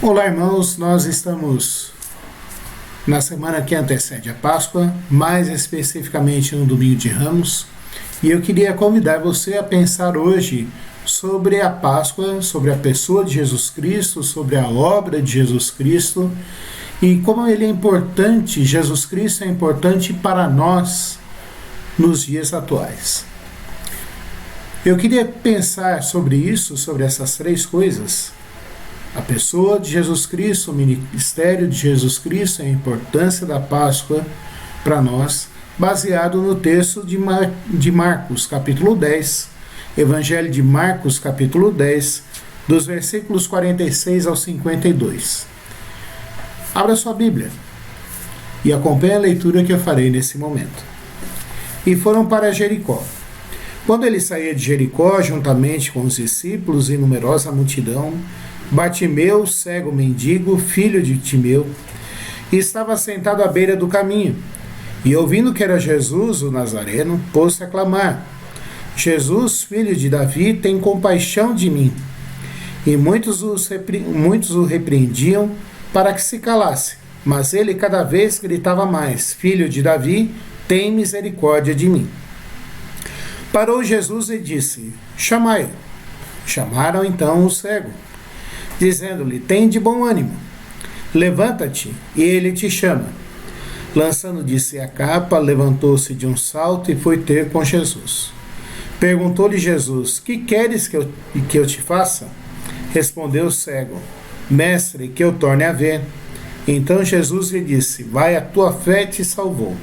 Olá, irmãos, nós estamos na semana que antecede a Páscoa, mais especificamente no Domingo de Ramos, e eu queria convidar você a pensar hoje sobre a Páscoa, sobre a pessoa de Jesus Cristo, sobre a obra de Jesus Cristo e como ele é importante, Jesus Cristo é importante para nós nos dias atuais. Eu queria pensar sobre isso, sobre essas três coisas: a pessoa de Jesus Cristo, o ministério de Jesus Cristo, a importância da Páscoa para nós, baseado no texto de Marcos, capítulo 10, Evangelho de Marcos, capítulo 10, dos versículos 46 ao 52. Abra sua Bíblia e acompanhe a leitura que eu farei nesse momento. E foram para Jericó. Quando ele saía de Jericó, juntamente com os discípulos e numerosa multidão, Bartimeu, cego mendigo, filho de Timeu, estava sentado à beira do caminho, e ouvindo que era Jesus, o Nazareno, pôs-se a clamar: Jesus, filho de Davi, tem compaixão de mim. E muitos o repreendiam para que se calasse, mas ele cada vez gritava mais: Filho de Davi, tem misericórdia de mim. Parou Jesus e disse: Chamai-o. Chamaram então o cego, dizendo-lhe: Tem de bom ânimo, levanta-te, e ele te chama. Lançando de si a capa, levantou-se de um salto e foi ter com Jesus. Perguntou-lhe Jesus: Que queres que eu te faça? Respondeu o cego: Mestre, que eu torne a ver. Então Jesus lhe disse: Vai, a tua fé te salvou.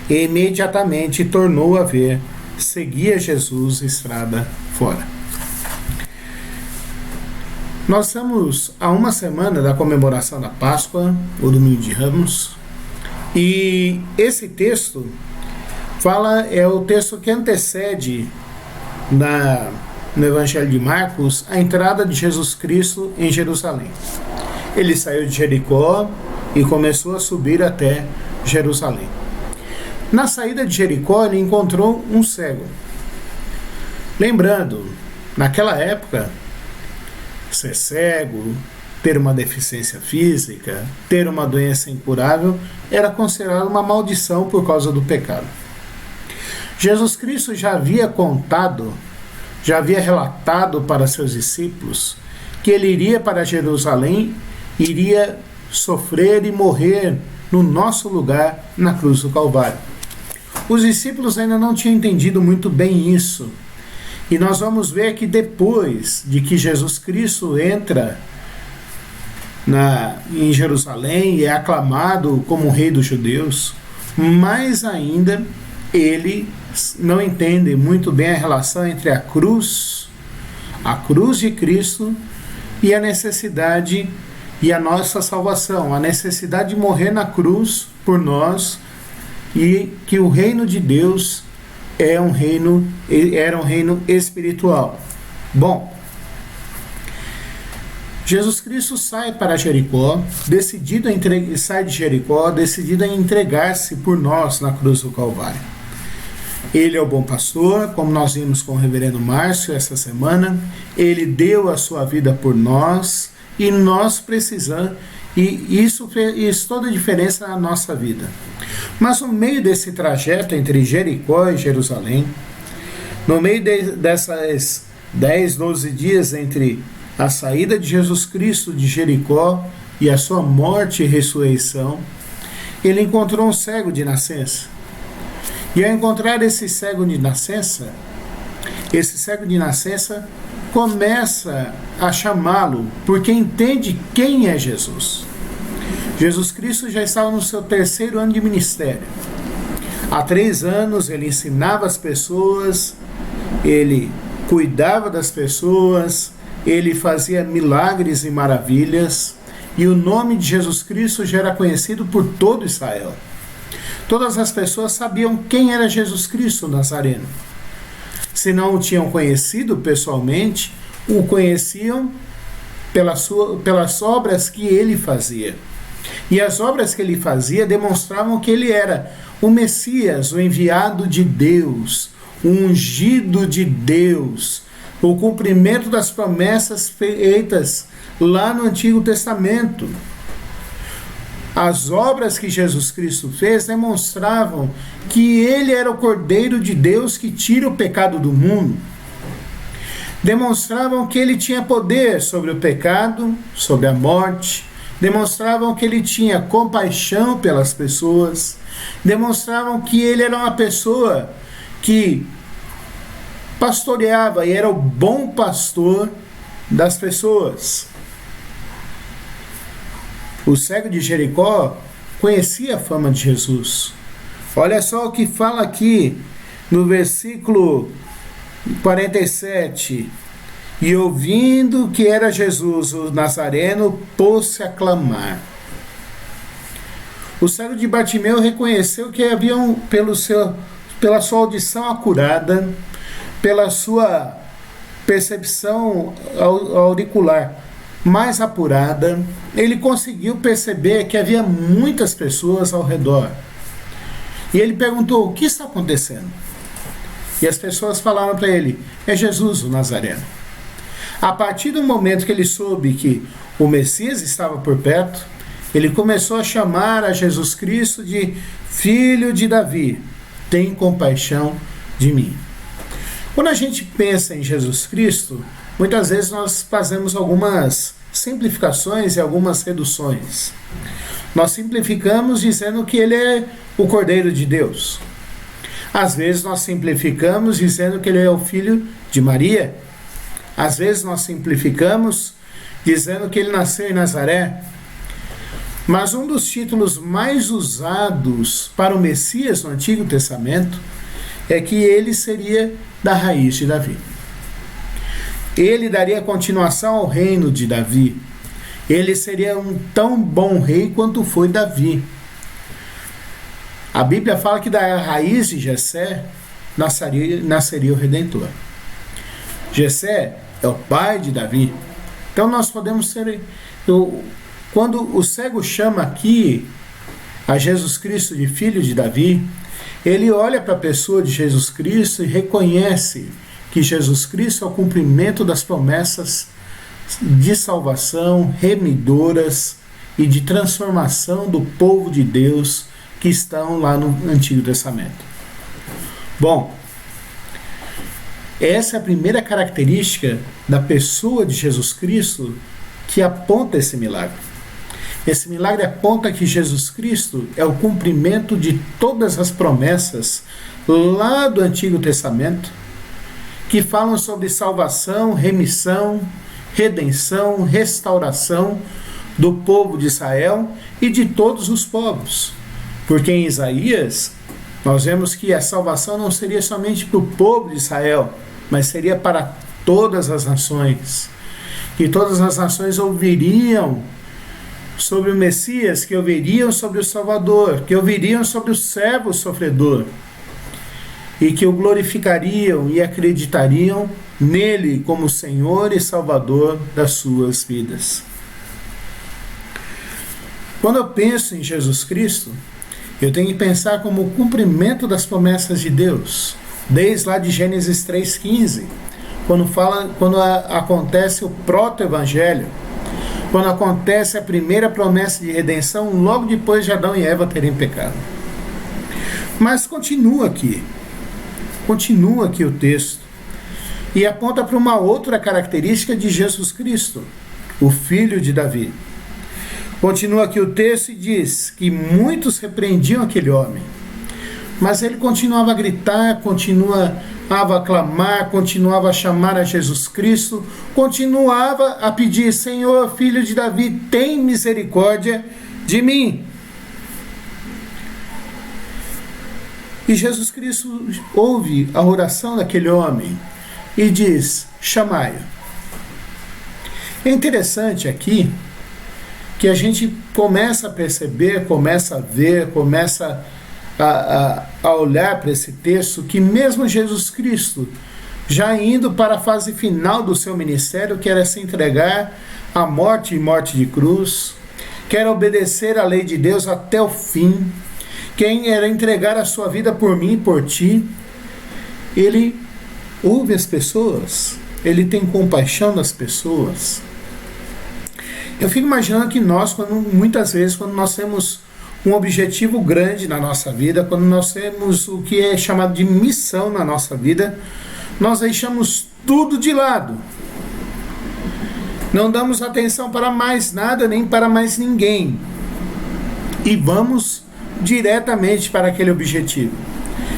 E imediatamente tornou a ver. Seguia Jesus estrada fora. Nós estamos a uma semana da comemoração da Páscoa, o Domingo de Ramos, e esse texto é o texto que antecede no Evangelho de Marcos a entrada de Jesus Cristo em Jerusalém. Ele saiu de Jericó e começou a subir até Jerusalém. Na saída de Jericó, ele encontrou um cego. Lembrando, naquela época, ser cego, ter uma deficiência física, ter uma doença incurável, era considerado uma maldição por causa do pecado. Jesus Cristo já havia relatado para seus discípulos que ele iria para Jerusalém, iria sofrer e morrer no nosso lugar na cruz do Calvário. Os discípulos ainda não tinham entendido muito bem isso. E nós vamos ver que depois de que Jesus Cristo entra em Jerusalém e é aclamado como rei dos judeus, mais ainda ele não entende muito bem a relação entre a cruz de Cristo e a necessidade e a nossa salvação, a necessidade de morrer na cruz por nós, e que o reino de Deus era um reino espiritual. Bom, Jesus Cristo sai para Jericó, decidido a entregar-se por nós na cruz do Calvário. Ele é o bom pastor, como nós vimos com o reverendo Márcio essa semana. Ele deu a sua vida por nós e nós precisamos, e isso fez toda a diferença na nossa vida. Mas no meio desse trajeto entre Jericó e Jerusalém, no meio dessas 12 dias entre a saída de Jesus Cristo de Jericó e a sua morte e ressurreição, ele encontrou um cego de nascença. E ao encontrar esse cego de nascença começa a chamá-lo, porque entende quem é Jesus. Jesus Cristo já estava no seu 3º ano de ministério. Há 3 anos ele ensinava as pessoas, ele cuidava das pessoas, ele fazia milagres e maravilhas, e o nome de Jesus Cristo já era conhecido por todo Israel. Todas as pessoas sabiam quem era Jesus Cristo Nazareno. Se não o tinham conhecido pessoalmente, o conheciam pelas obras que ele fazia. E as obras que ele fazia demonstravam que ele era o Messias, o enviado de Deus, o ungido de Deus, o cumprimento das promessas feitas lá no Antigo Testamento. As obras que Jesus Cristo fez demonstravam que ele era o Cordeiro de Deus que tira o pecado do mundo. Demonstravam que ele tinha poder sobre o pecado, sobre a morte. Demonstravam que ele tinha compaixão pelas pessoas. Demonstravam que ele era uma pessoa que pastoreava e era o bom pastor das pessoas. O cego de Jericó conhecia a fama de Jesus. Olha só o que fala aqui no versículo 47. E ouvindo que era Jesus o Nazareno, pôs-se a clamar. O cego de Bartimeu reconheceu que haviam, pela sua audição acurada, pela sua percepção auricular mais apurada, ele conseguiu perceber que havia muitas pessoas ao redor. E ele perguntou: o que está acontecendo? E as pessoas falaram para ele: é Jesus o Nazareno. A partir do momento que ele soube que o Messias estava por perto, ele começou a chamar a Jesus Cristo de Filho de Davi, tem compaixão de mim. Quando a gente pensa em Jesus Cristo, muitas vezes nós fazemos algumas simplificações e algumas reduções. Nós simplificamos dizendo que ele é o Cordeiro de Deus. Às vezes nós simplificamos dizendo que ele é o filho de Maria. Às vezes nós simplificamos dizendo que ele nasceu em Nazaré. Mas um dos títulos mais usados para o Messias no Antigo Testamento é que ele seria da raiz de Davi. Ele daria continuação ao reino de Davi. Ele seria um tão bom rei quanto foi Davi. A Bíblia fala que da raiz de Jessé nasceria o Redentor. Jessé é o pai de Davi. Então nós podemos ser... Quando o cego chama aqui a Jesus Cristo de filho de Davi, ele olha para a pessoa de Jesus Cristo e reconhece que Jesus Cristo é o cumprimento das promessas de salvação, remidoras e de transformação do povo de Deus que estão lá no Antigo Testamento. Bom, essa é a primeira característica da pessoa de Jesus Cristo que aponta esse milagre. Esse milagre aponta que Jesus Cristo é o cumprimento de todas as promessas lá do Antigo Testamento, que falam sobre salvação, remissão, redenção, restauração do povo de Israel e de todos os povos. Porque em Isaías, nós vemos que a salvação não seria somente para o povo de Israel, mas seria para todas as nações. Que todas as nações ouviriam sobre o Messias, que ouviriam sobre o Salvador, que ouviriam sobre o servo sofredor, e que o glorificariam e acreditariam nele como Senhor e Salvador das suas vidas. Quando eu penso em Jesus Cristo, eu tenho que pensar como o cumprimento das promessas de Deus, desde lá de Gênesis 3,15, quando acontece o proto-evangelho, quando acontece a primeira promessa de redenção, logo depois de Adão e Eva terem pecado. Mas continua aqui o texto, e aponta para uma outra característica de Jesus Cristo, o Filho de Davi. Continua aqui o texto e diz que muitos repreendiam aquele homem, mas ele continuava a gritar, continuava a clamar, continuava a chamar a Jesus Cristo, continuava a pedir: Senhor, Filho de Davi, tem misericórdia de mim. E Jesus Cristo ouve a oração daquele homem e diz: chamai-o. É interessante aqui que a gente começa a perceber, começa a ver, começa a olhar para esse texto, que mesmo Jesus Cristo, já indo para a fase final do seu ministério, que era se entregar à morte e morte de cruz, quer obedecer à lei de Deus até o fim, quem era entregar a sua vida por mim e por ti, ele ouve as pessoas, ele tem compaixão das pessoas. Eu fico imaginando que nós, muitas vezes, quando nós temos um objetivo grande na nossa vida, quando nós temos o que é chamado de missão na nossa vida, nós deixamos tudo de lado. Não damos atenção para mais nada, nem para mais ninguém. E vamos diretamente para aquele objetivo.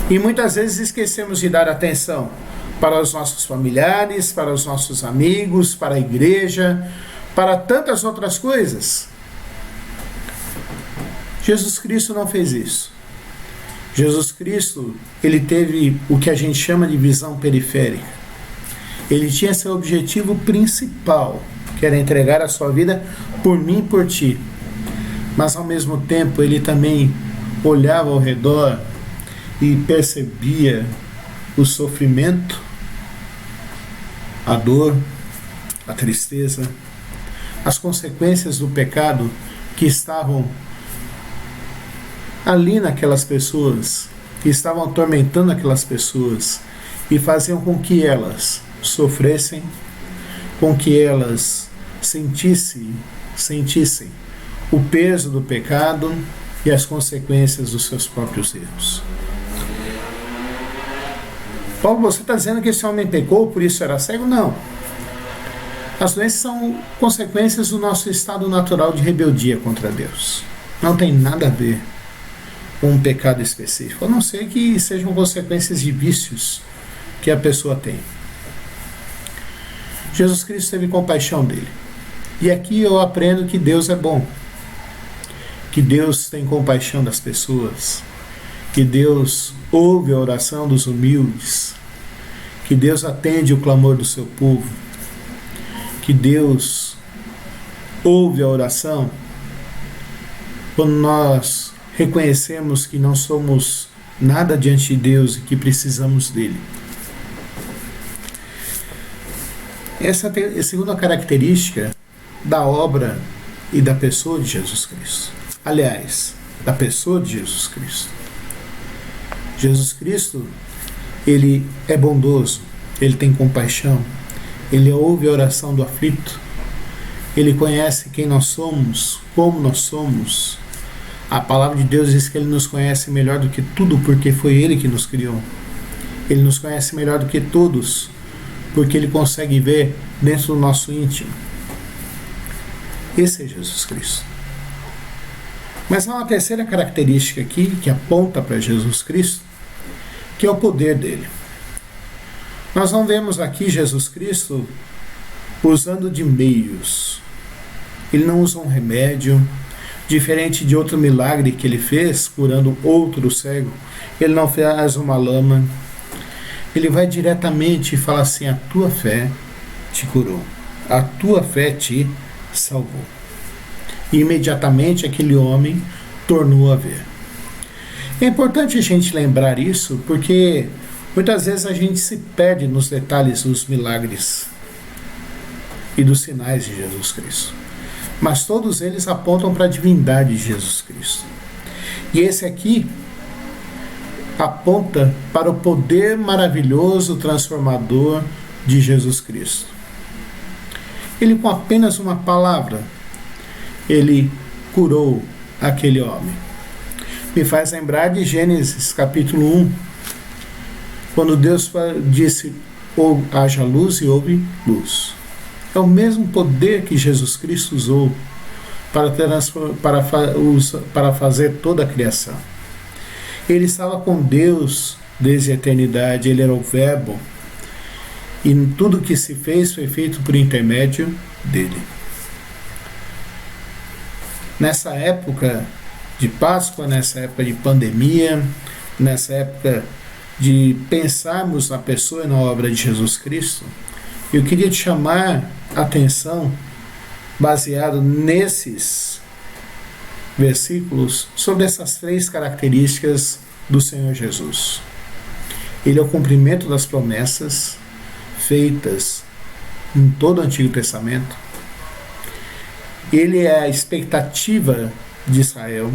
E muitas vezes esquecemos de dar atenção para os nossos familiares, para os nossos amigos, para a igreja, para tantas outras coisas. Jesus Cristo não fez isso. Jesus Cristo, ele teve o que a gente chama de visão periférica. Ele tinha seu objetivo principal, que era entregar a sua vida por mim e por ti. Mas ao mesmo tempo, ele também olhava ao redor e percebia o sofrimento, a dor, a tristeza, as consequências do pecado que estavam ali naquelas pessoas, que estavam atormentando aquelas pessoas e faziam com que elas sofressem, com que elas sentissem o peso do pecado e as consequências dos seus próprios erros. Paulo, você está dizendo que esse homem pecou, por isso era cego? Não. As doenças são consequências do nosso estado natural de rebeldia contra Deus. Não tem nada a ver com um pecado específico, a não ser que sejam consequências de vícios que a pessoa tem. Jesus Cristo teve compaixão dele. E aqui eu aprendo que Deus é bom, que Deus tem compaixão das pessoas, que Deus ouve a oração dos humildes, que Deus atende o clamor do seu povo, que Deus ouve a oração quando nós reconhecemos que não somos nada diante de Deus e que precisamos dele. Essa é a segunda característica da obra e da pessoa de Jesus Cristo. Aliás, da pessoa de Jesus Cristo. Jesus Cristo, ele é bondoso, ele tem compaixão, ele ouve a oração do aflito, ele conhece quem nós somos, como nós somos. A palavra de Deus diz que ele nos conhece melhor do que tudo, porque foi ele que nos criou. Ele nos conhece melhor do que todos, porque ele consegue ver dentro do nosso íntimo. Esse é Jesus Cristo. Mas há uma terceira característica aqui que aponta para Jesus Cristo, que é o poder dele. Nós não vemos aqui Jesus Cristo usando de meios. Ele não usa um remédio, diferente de outro milagre que ele fez, curando outro cego. Ele não faz uma lama. Ele vai diretamente e fala assim: a tua fé te curou, a tua fé te salvou. E imediatamente aquele homem tornou a ver. É importante a gente lembrar isso, porque muitas vezes a gente se perde nos detalhes dos milagres e dos sinais de Jesus Cristo. Mas todos eles apontam para a divindade de Jesus Cristo. E esse aqui aponta para o poder maravilhoso, transformador de Jesus Cristo. Ele, com apenas uma palavra, ele curou aquele homem. Me faz lembrar de Gênesis capítulo 1, quando Deus disse: haja luz, e houve luz. É o mesmo poder que Jesus Cristo usou para fazer toda a criação. Ele estava com Deus desde a eternidade, ele era o Verbo, e tudo que se fez foi feito por intermédio dele. Nessa época de Páscoa, nessa época de pandemia, nessa época de pensarmos na pessoa e na obra de Jesus Cristo, eu queria te chamar a atenção, baseado nesses versículos, sobre essas três características do Senhor Jesus. Ele é o cumprimento das promessas feitas em todo o Antigo Testamento. Ele é a expectativa de Israel.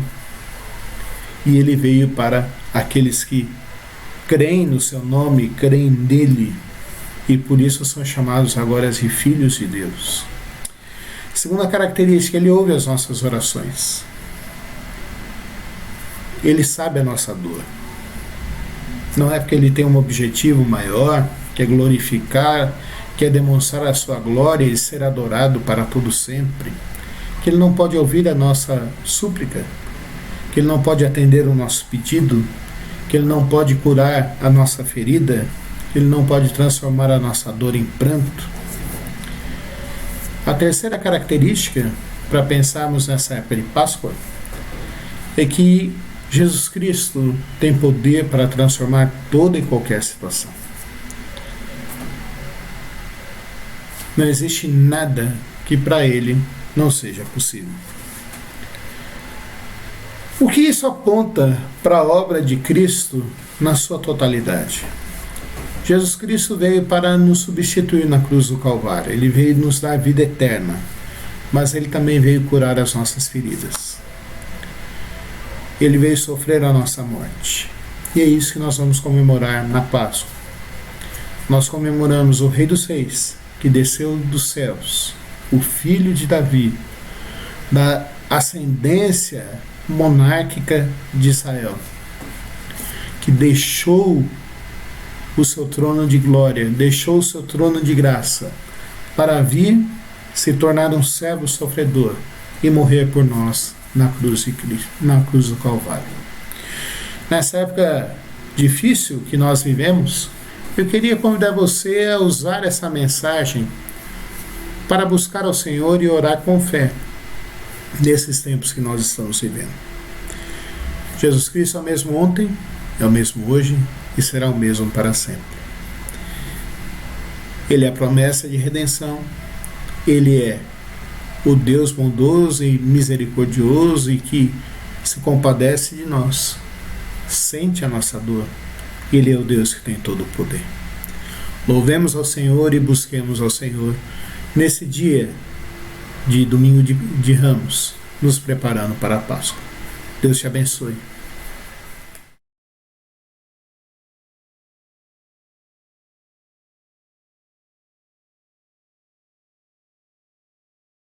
E ele veio para aqueles que creem no seu nome, creem nele. e por isso são chamados agora de filhos de Deus. Segunda característica, ele ouve as nossas orações. Ele sabe a nossa dor. Não é porque ele tem um objetivo maior, que é glorificar, que é demonstrar a sua glória e ser adorado para todo sempre, que ele não pode ouvir a nossa súplica, que ele não pode atender o nosso pedido, que ele não pode curar a nossa ferida, que ele não pode transformar a nossa dor em pranto. A terceira característica, para pensarmos nessa época de Páscoa, é que Jesus Cristo tem poder para transformar toda e qualquer situação. Não existe nada que para Ele não seja possível. O que isso aponta para a obra de Cristo na sua totalidade? Jesus Cristo veio para nos substituir na cruz do Calvário. Ele veio nos dar vida eterna, mas Ele também veio curar as nossas feridas. Ele veio sofrer a nossa morte. E é isso que nós vamos comemorar na Páscoa. Nós comemoramos o Rei dos Reis, que desceu dos céus, o Filho de Davi, da ascendência monárquica de Israel, que deixou o seu trono de glória, deixou o seu trono de graça, para vir se tornar um servo sofredor e morrer por nós na cruz de Cristo, na cruz do Calvário. Nessa época difícil que nós vivemos, eu queria convidar você a usar essa mensagem para buscar ao Senhor e orar com fé nesses tempos que nós estamos vivendo. Jesus Cristo é o mesmo ontem, é o mesmo hoje e será o mesmo para sempre. Ele é a promessa de redenção, Ele é o Deus bondoso e misericordioso e que se compadece de nós, sente a nossa dor. Ele é o Deus que tem todo o poder. Louvemos ao Senhor e busquemos ao Senhor nesse dia de domingo de Ramos, nos preparando para a Páscoa. Deus te abençoe.